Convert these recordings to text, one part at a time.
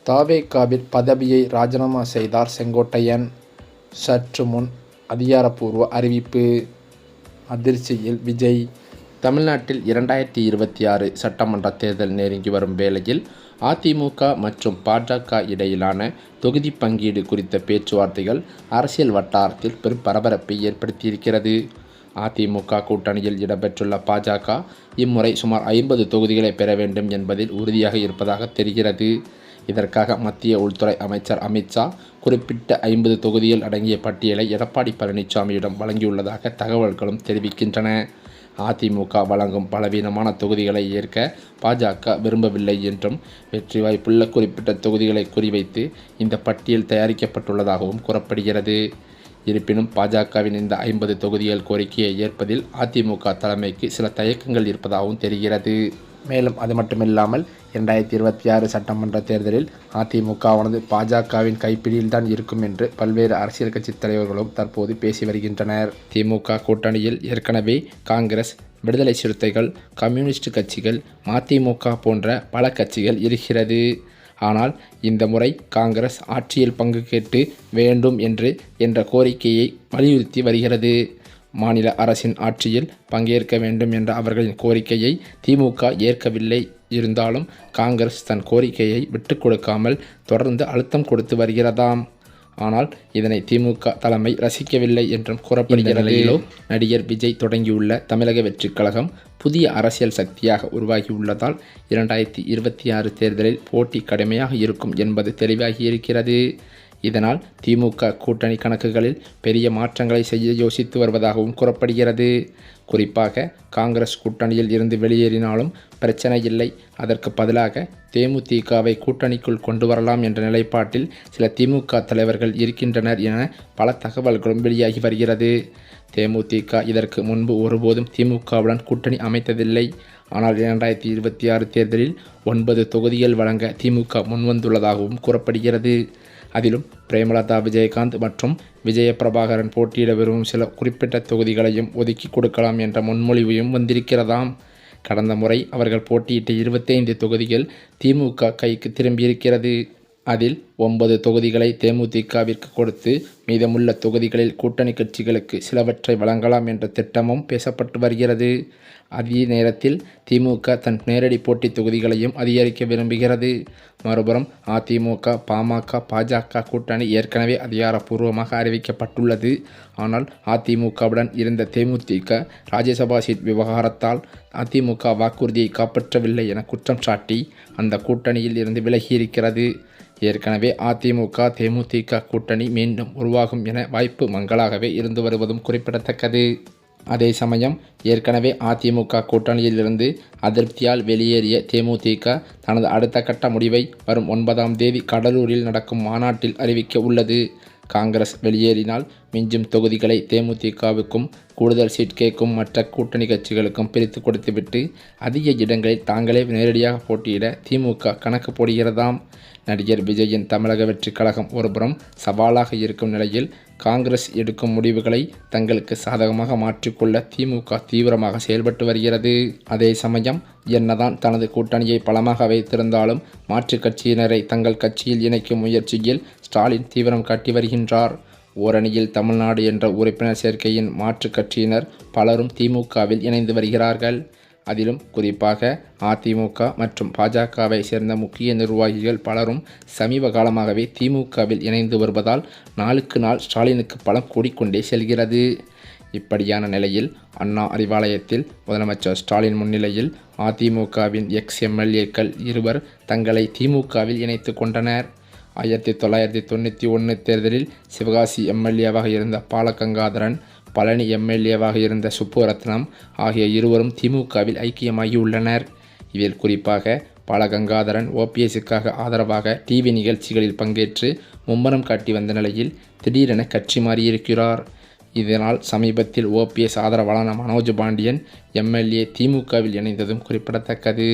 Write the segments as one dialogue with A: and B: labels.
A: தவேகாவில் பதவியை ராஜினாமா செய்தார் செங்கோட்டையன். சற்று முன் அதிகாரப்பூர்வ அறிவிப்பு. அதிர்ச்சியில் விஜய். தமிழ்நாட்டில் 2026 சட்டமன்ற தேர்தல் நெருங்கி வரும் வேளையில் அதிமுக மற்றும் பாஜக இடையிலான தொகுதி பங்கீடு குறித்த பேச்சுவார்த்தைகள் அரசியல் வட்டாரத்தில் பெரும் பரபரப்பை ஏற்படுத்தியிருக்கிறது. அதிமுக கூட்டணியில் இடம்பெற்றுள்ள பாஜக இம்முறை சுமார் 50 தொகுதிகளை பெற வேண்டும் என்பதில் உறுதியாக இருப்பதாக தெரிகிறது. இதற்காக மத்திய உள்துறை அமைச்சர் அமித்ஷா குறிப்பிட்ட 50 தொகுதிகள் அடங்கிய பட்டியலை எடப்பாடி பழனிசாமியிடம் வழங்கியுள்ளதாக தகவல்களும் தெரிவிக்கின்றன. அதிமுக வழங்கும் பலவீனமான தொகுதிகளை ஏற்க பாஜக விரும்பவில்லை என்றும், வெற்றி வாய்ப்புள்ள குறிப்பிட்ட தொகுதிகளை குறிவைத்து இந்த பட்டியல் தயாரிக்கப்பட்டுள்ளதாகவும் கூறப்படுகிறது. இருப்பினும் பாஜகவின் இந்த 50 தொகுதிகள் கோரிக்கையை ஏற்பதில் அதிமுக தலைமைக்கு சில தயக்கங்கள் இருப்பதாகவும் தெரிகிறது. மேலும் அது மட்டுமில்லாமல் 2026 சட்டமன்ற தேர்தலில் அதிமுகவானது பாஜகவின் கைப்பிடியில்தான் இருக்கும் என்று பல்வேறு அரசியல் கட்சி தலைவர்களும் தற்போது பேசி வருகின்றனர். திமுக கூட்டணியில் ஏற்கனவே காங்கிரஸ், விடுதலை சிறுத்தைகள், கம்யூனிஸ்ட் கட்சிகள், மதிமுக போன்ற பல கட்சிகள் இருக்கிறது. ஆனால் இந்த முறை காங்கிரஸ் ஆட்சியில் பங்கு கேட்டு வேண்டும் என்ற கோரிக்கையை வலியுறுத்தி வருகிறது. மாநில அரசின் ஆட்சியில் பங்கேற்க வேண்டும் என்ற அவர்களின் கோரிக்கையை திமுக ஏற்கவில்லை. இருந்தாலும் காங்கிரஸ் தன் கோரிக்கையை விட்டுக் கொடுக்காமல் தொடர்ந்து அழுத்தம் கொடுத்து வருகிறதாம். ஆனால் இதனை திமுக தலைமை ரசிக்கவில்லை என்றும் கூறப்படுகிறது. நடிகர் விஜய் தொடங்கியுள்ள தமிழக வெற்றிக் கழகம் புதிய அரசியல் சக்தியாக உருவாகியுள்ளதால் 2026 தேர்தலில் போட்டி கடுமையாக இருக்கும் என்பது தெளிவாகியிருக்கிறது. இதனால் திமுக கூட்டணி கணக்குகளில் பெரிய மாற்றங்களை செய்ய யோசித்து வருவதாகவும் கூறப்படுகிறது. குறிப்பாக காங்கிரஸ் கூட்டணியில் இருந்து வெளியேறினாலும் பிரச்சனை இல்லை, அதற்கு பதிலாக தேமுதிகவை கூட்டணிக்குள் கொண்டு வரலாம் என்ற நிலைப்பாட்டில் சில திமுக தலைவர்கள் இருக்கின்றனர் என பல தகவல்களும் வெளியாகி வருகிறது. தேமுதிக இதற்கு முன்பு ஒருபோதும் திமுகவுடன் கூட்டணி அமைத்ததில்லை. ஆனால் 2026 தேர்தலில் 9 தொகுதிகள் வழங்க திமுக முன்வந்துள்ளதாகவும் கூறப்படுகிறது. அதிலும் பிரேமலதா விஜயகாந்த் மற்றும் விஜயபிரபாகரன் போட்டியிட விரும்பும் சில குறிப்பிட்ட தொகுதிகளையும் ஒதுக்கி கொடுக்கலாம் என்ற முன்மொழிவையும் வந்திருக்கிறதாம். கடந்த முறை அவர்கள் போட்டியிட்ட 25 தொகுதிகள் திமுக கைக்கு திரும்பியிருக்கிறது. அதில் 9 தொகுதிகளை தேமுதிகவிற்கு கொடுத்து மீதமுள்ள தொகுதிகளில் கூட்டணி கட்சிகளுக்கு சிலவற்றை வழங்கலாம் என்ற திட்டமும் பேசப்பட்டு வருகிறது. அதே நேரத்தில் திமுக தன் நேரடி போட்டி தொகுதிகளையும் அதிகரிக்க விரும்புகிறது. மறுபுறம் அதிமுக, பாமக, பாஜக கூட்டணி ஏற்கனவே அதிகாரப்பூர்வமாக அறிவிக்கப்பட்டுள்ளது. ஆனால் அதிமுகவுடன் இருந்த தேமுதிக ராஜ்யசபா சீட் விவகாரத்தால் அதிமுக வாக்குறுதியை காப்பாற்றவில்லை என குற்றம் சாட்டி அந்த கூட்டணியில் இருந்து விலகியிருக்கிறது. ஏற்கனவே அதிமுக தேமுதிக கூட்டணி மீண்டும் உருவாகும் என வாய்ப்பு மங்கலாகவே இருந்து வருவதும் குறிப்பிடத்தக்கது. அதே சமயம் ஏற்கனவே அதிமுக கூட்டணியில் இருந்து அதிருப்தியால் வெளியேறிய தேமுதிக தனது அடுத்த கட்ட முடிவை வரும் 9ஆம் தேதி கடலூரில் நடக்கும் மாநாட்டில் அறிவிக்க உள்ளது. காங்கிரஸ் வெளியேறினால் மிஞ்சும் தொகுதிகளை தேமுதிகவுக்கும், கூடுதல் சீட் கேட்கும் மற்ற கூட்டணி கட்சிகளுக்கும் பிரித்து கொடுத்துவிட்டு அதிக இடங்களில் தாங்களே நேரடியாக போட்டியிட திமுக கணக்கு போடுகிறதாம். நடிகர் விஜயின் தமிழக வெற்றிக் கழகம் ஒருபுறம் சவாலாக இருக்கும் நிலையில் காங்கிரஸ் எடுக்கும் முடிவுகளை தங்களுக்கு சாதகமாக மாற்றிக்கொள்ள திமுக தீவிரமாக செயல்பட்டு வருகிறது. அதே சமயம் என்னதான் தனது கூட்டணியை பலமாக வைத்திருந்தாலும் மாற்றுக் கட்சியினரை தங்கள் கட்சியில் இணைக்கும் முயற்சியில் ஸ்டாலின் தீவிரம் காட்டி வருகின்றார். ஓரணியில் தமிழ்நாடு என்ற உறுப்பினர் சேர்க்கையின் மாற்றுக் கட்சியினர் பலரும் திமுகவில் இணைந்து வருகிறார்கள். அதிலும் குறிப்பாக அதிமுக மற்றும் பாஜகவை சேர்ந்த முக்கிய நிர்வாகிகள் பலரும் சமீப காலமாகவே திமுகவில் இணைந்து வருவதால் நாளுக்கு நாள் ஸ்டாலினுக்கு பலம் கூடிக்கொண்டே செல்கிறது. இப்படியான நிலையில் அண்ணா அறிவாலயத்தில் முதலமைச்சர் ஸ்டாலின் முன்னிலையில் அதிமுகவின் எக்ஸ்-எம்எல்ஏக்கள் இருவர் தங்களை திமுகவில் இணைத்து கொண்டனர். 1991 தேர்தலில் சிவகாசி எம்எல்ஏவாக இருந்த பாலகங்காதரன், பழனி எம்எல்ஏவாக இருந்த சுப்புரத்னம் ஆகிய இருவரும் திமுகவில் ஐக்கியமாகியுள்ளனர். இதில் குறிப்பாக பாலகங்காதரன் ஓபிஎஸ்ஸுக்காக ஆதரவாக டிவி நிகழ்ச்சிகளில் பங்கேற்று மும்முரம் காட்டி வந்த நிலையில் திடீரென கட்சி மாறியிருக்கிறார். இதனால் சமீபத்தில் ஓபிஎஸ் ஆதரவாளரான மனோஜ் பாண்டியன் எம்எல்ஏ திமுகவில் இணைந்ததும் குறிப்பிடத்தக்கது.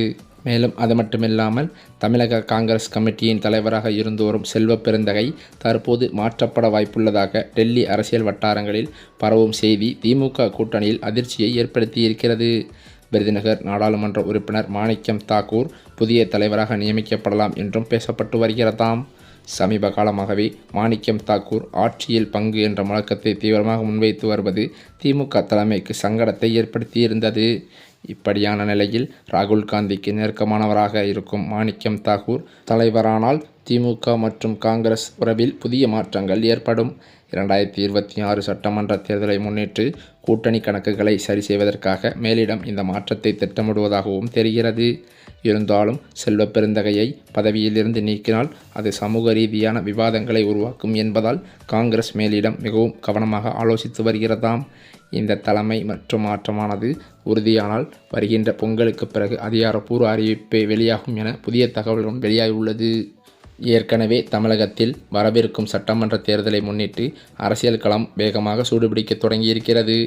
A: மேலும் அது மட்டுமில்லாமல் தமிழக காங்கிரஸ் கமிட்டியின் தலைவராக இருந்து வரும் செல்வ பெருந்தகை தற்போது மாற்றப்பட வாய்ப்புள்ளதாக டெல்லி அரசியல் வட்டாரங்களில் பரவும் செய்தி திமுக கூட்டணியில் அதிர்ச்சியை ஏற்படுத்தியிருக்கிறது. விருதுநகர் நாடாளுமன்ற உறுப்பினர் மாணிக்கம் தாக்கூர் புதிய தலைவராக நியமிக்கப்படலாம் என்றும் பேசப்பட்டு வருகிறதாம். சமீப காலமாகவே மாணிக்கம் தாக்கூர் ஆட்சியில் பங்கு என்ற முழக்கத்தை தீவிரமாக முன்வைத்து வருவது திமுக தலைமைக்கு சங்கடத்தை ஏற்படுத்தியிருந்தது. இப்படியான நிலையில் ராகுல் காந்திக்கு நெருக்கமானவராக இருக்கும் மாணிக்கம் தாக்கூர் தலைவரானால் திமுக மற்றும் காங்கிரஸ் உறவில் புதிய மாற்றங்கள் ஏற்படும். 2026 சட்டமன்ற தேர்தலை முன்னிட்டு கூட்டணி கணக்குகளை சரி செய்வதற்காக மேலிடம் இந்த மாற்றத்தை திட்டமிடுவதாகவும் தெரிகிறது. இருந்தாலும் செல்வ பெருந்தகையை பதவியிலிருந்து நீக்கினால் அது சமூக ரீதியான விவாதங்களை உருவாக்கும் என்பதால் காங்கிரஸ் மேலிடம் மிகவும் கவனமாக ஆலோசித்து வருகிறதாம். இந்த தலைமை மற்றும் மாற்றமானது உறுதியானால் வருகின்ற பொங்கலுக்கு பிறகு அதிகாரப்பூர்வ அறிவிப்பே வெளியாகும் என புதிய தகவல்களும் வெளியாகியுள்ளது. ஏற்கனவே தமிழகத்தில் வரவிருக்கும் சட்டமன்ற தேர்தலை முன்னிட்டு அரசியல் களம் வேகமாக சூடுபிடிக்க தொடங்கியிருக்கிறது.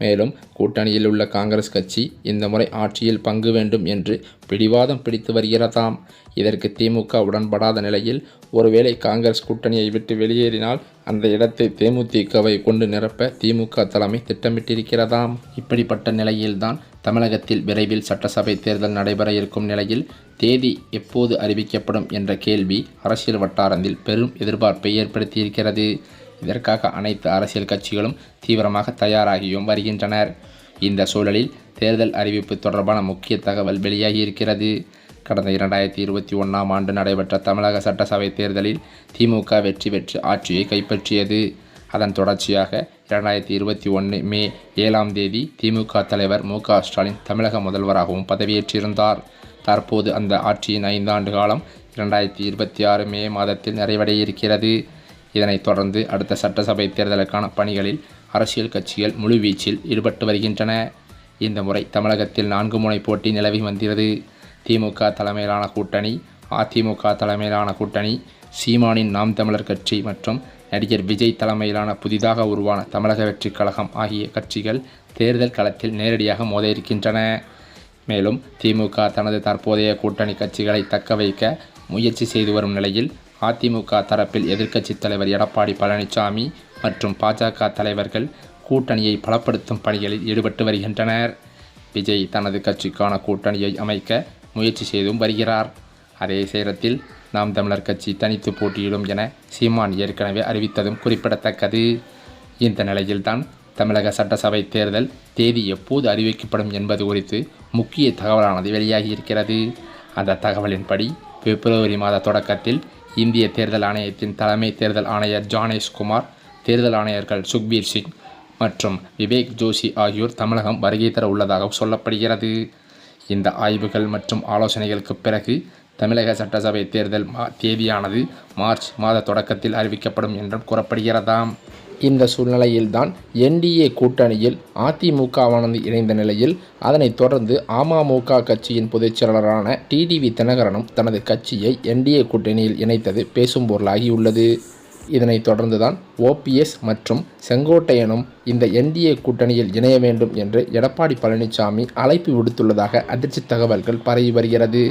A: மேலும் கூட்டணியில் உள்ள காங்கிரஸ் கட்சி இந்த முறை ஆட்சியில் பங்கு வேண்டும் என்று பிடிவாதம் பிடித்து வருகிறதாம். இதற்கு திமுக உடன்படாத நிலையில் ஒருவேளை காங்கிரஸ் கூட்டணியை விட்டு வெளியேறினால் அந்த இடத்தை தேமுதிகவை கொண்டு நிரப்ப திமுக தலைமை திட்டமிட்டிருக்கிறதாம். இப்படிப்பட்ட நிலையில்தான் தமிழகத்தில் விரைவில் சட்டசபை தேர்தல் நடைபெற இருக்கும் நிலையில் தேதி எப்போது அறிவிக்கப்படும் என்ற கேள்வி அரசியல் வட்டாரத்தில் பெரும் எதிர்பார்ப்பை ஏற்படுத்தியிருக்கிறது. இதற்காக அனைத்து அரசியல் கட்சிகளும் தீவிரமாக தயாராகியும் வருகின்றனர். இந்த சூழலில் தேர்தல் அறிவிப்பு தொடர்பான முக்கிய தகவல் வெளியாகியிருக்கிறது. கடந்த 2021ஆம் ஆண்டு நடைபெற்ற தமிழக சட்டசபை தேர்தலில் திமுக வெற்றி பெற்று ஆட்சியை கைப்பற்றியது. அதன் தொடர்ச்சியாக 2021 மே 7ஆம் தேதி திமுக தலைவர் மு.க. ஸ்டாலின் தமிழக முதல்வராகவும் பதவியேற்றிருந்தார். தற்போது அந்த ஆட்சியின் 5 ஆண்டு காலம் 2026 மே மாதத்தில் நிறைவடைய இருக்கிறது. இதனைத் தொடர்ந்து அடுத்த சட்டசபை தேர்தலுக்கான பணிகளில் அரசியல் கட்சிகள் முழுவீச்சில் ஈடுபட்டு வருகின்றன. இந்த முறை தமிழகத்தில் 4 முனை போட்டி நிலவி வந்தது. திமுக தலைமையிலான கூட்டணி, அதிமுக தலைமையிலான கூட்டணி, சீமானின் நாம் தமிழர் கட்சி மற்றும் நடிகர் விஜய் தலைமையிலான புதிதாக உருவான தமிழக வெற்றிக் கழகம் ஆகிய கட்சிகள் தேர்தல் களத்தில் நேரடியாக மோத இருக்கின்றன. மேலும் திமுக தனது தற்போதைய கூட்டணி கட்சிகளை தக்க வைக்க முயற்சி செய்து வரும் நிலையில் அதிமுக தரப்பில் எதிர்க்கட்சித் தலைவர் எடப்பாடி பழனிசாமி மற்றும் பாஜக தலைவர்கள் கூட்டணியை பலப்படுத்தும் பணிகளில் ஈடுபட்டு வருகின்றனர். விஜய் தனது கட்சிக்கான கூட்டணியை அமைக்க முயற்சி செய்தும் வருகிறார். அதே நேரத்தில் நாம் தமிழர் கட்சி தனித்து போட்டியிடும் என சீமான் ஏற்கனவே அறிவித்ததும் குறிப்பிடத்தக்கது. இந்த நிலையில்தான் தமிழக சட்டசபை தேர்தல் தேதி எப்போது அறிவிக்கப்படும் என்பது குறித்து முக்கிய தகவலானது வெளியாகியிருக்கிறது. அந்த தகவலின்படி பிப்ரவரி மாத தொடக்கத்தில் இந்திய தேர்தல் ஆணையத்தின் தலைமை தேர்தல் ஆணையர் ஜானேஷ்குமார், தேர்தல் ஆணையர்கள் சுக்பீர் சிங் மற்றும் விவேக் ஜோஷி ஆகியோர் தமிழகம் வருகை தர உள்ளதாக சொல்லப்படுகிறது. இந்த ஆய்வுகள் மற்றும் ஆலோசனைகளுக்கு பிறகு தமிழக சட்டசபை தேர்தல் தேதியானது மார்ச் மாத தொடக்கத்தில் அறிவிக்கப்படும் என்றும் கூறப்படுகிறதாம். இந்த சூழ்நிலையில்தான் என்டிஏ கூட்டணியில் அதிமுகவானது இணைந்த நிலையில் அதனைத் தொடர்ந்து அமமுக கட்சியின் பொதுச் செயலாளரான டிடிவி தினகரனும் தனது கட்சியை என்டிஏ கூட்டணியில் இணைத்தது பேசும் பொருளாகியுள்ளது. இதனைத் தொடர்ந்துதான் ஓபிஎஸ் மற்றும் செங்கோட்டையனும் இந்த என்டிஏ கூட்டணியில் இணைய வேண்டும் என்று எடப்பாடி பழனிசாமி அழைப்பு விடுத்துள்ளதாக அதிர்ச்சி தகவல்கள் பரவி வருகிறது.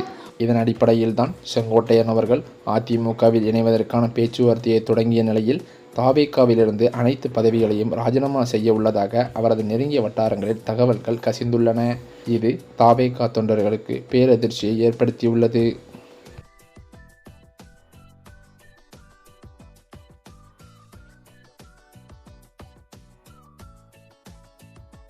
A: இதன் அடிப்படையில் தான் செங்கோட்டையன் அவர்கள் அதிமுகவில் இணைவதற்கான பேச்சுவார்த்தையை தொடங்கிய நிலையில் தாவேகாவிலிருந்து அனைத்து பதவிகளையும் ராஜினாமா செய்ய உள்ளதாக அவரது நெருங்கிய வட்டாரங்களில் தகவல்கள் கசிந்துள்ளன. இது தாவேகா தொண்டர்களுக்கு பேரதிர்ச்சியை ஏற்படுத்தியுள்ளது.